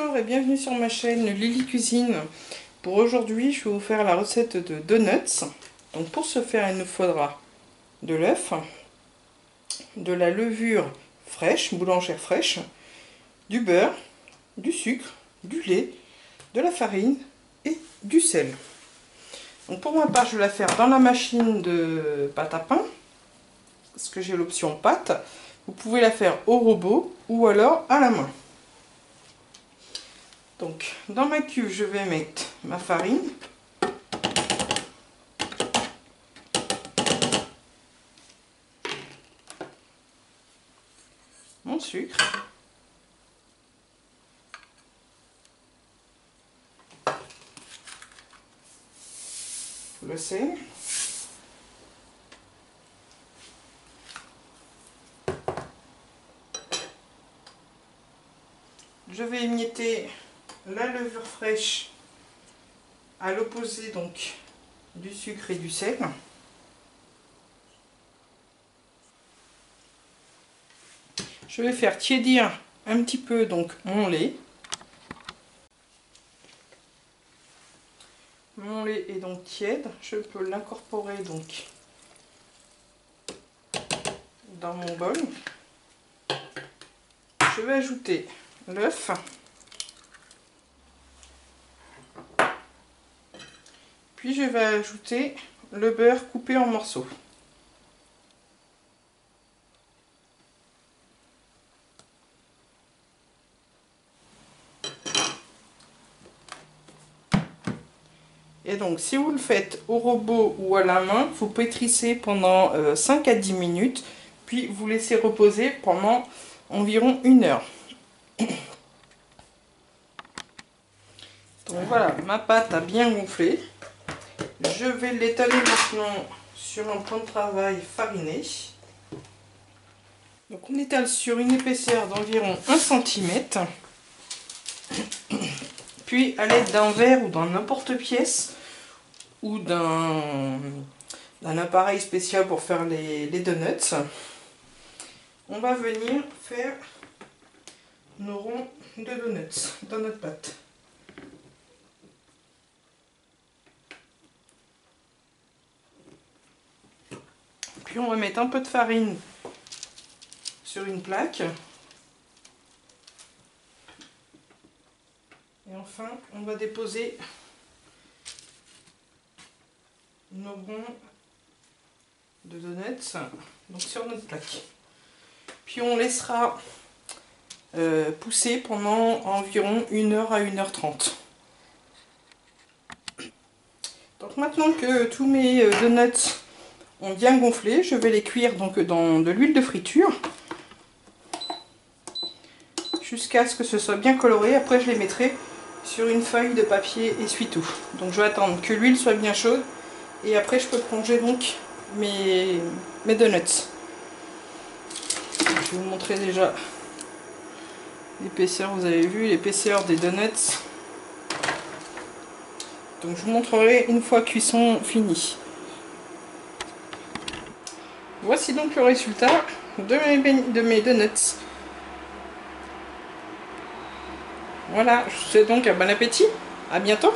Bonjour et bienvenue sur ma chaîne Lily Cuisine. Pour aujourd'hui, je vais vous faire la recette de donuts. Donc pour ce faire, il nous faudra de l'œuf, de la levure fraîche, boulangère fraîche, du beurre, du sucre, du lait, de la farine et du sel. Donc pour ma part, je vais la faire dans la machine de pâte à pain, parce que j'ai l'option pâte. Vous pouvez la faire au robot ou alors à la main. Donc dans ma cuve, je vais mettre ma farine, mon sucre, le sel, je vais émietter la levure fraîche à l'opposé donc du sucre et du sel. Je vais faire tiédir un petit peu donc mon lait. Mon lait est donc tiède, je peux l'incorporer donc dans mon bol. Je vais ajouter l'œuf. Puis je vais ajouter le beurre coupé en morceaux. Et donc si vous le faites au robot ou à la main, vous pétrissez pendant 5 à 10 minutes, puis vous laissez reposer pendant environ 1 heure. Donc voilà, ma pâte a bien gonflé. Je vais l'étaler maintenant sur un plan de travail fariné. Donc on étale sur une épaisseur d'environ 1 cm. Puis à l'aide d'un verre ou d'un n'importe-pièce ou d'un appareil spécial pour faire les donuts, on va venir faire nos ronds de donuts dans notre pâte. Puis on va mettre un peu de farine sur une plaque. Et enfin, on va déposer nos ronds de donuts donc sur notre plaque. Puis on laissera pousser pendant environ 1 heure à 1 heure 30. Donc maintenant que tous mes donuts ont bien gonflé, je vais les cuire donc dans de l'huile de friture jusqu'à ce que ce soit bien coloré. Après je les mettrai sur une feuille de papier essuie-tout. Donc je vais attendre que l'huile soit bien chaude et après je peux plonger donc mes donuts. Je vais vous montrer déjà l'épaisseur, vous avez vu l'épaisseur des donuts. Donc je vous montrerai une fois cuisson finie. Voici donc le résultat de mes donuts. Voilà, je vous souhaite donc un bon appétit. À bientôt.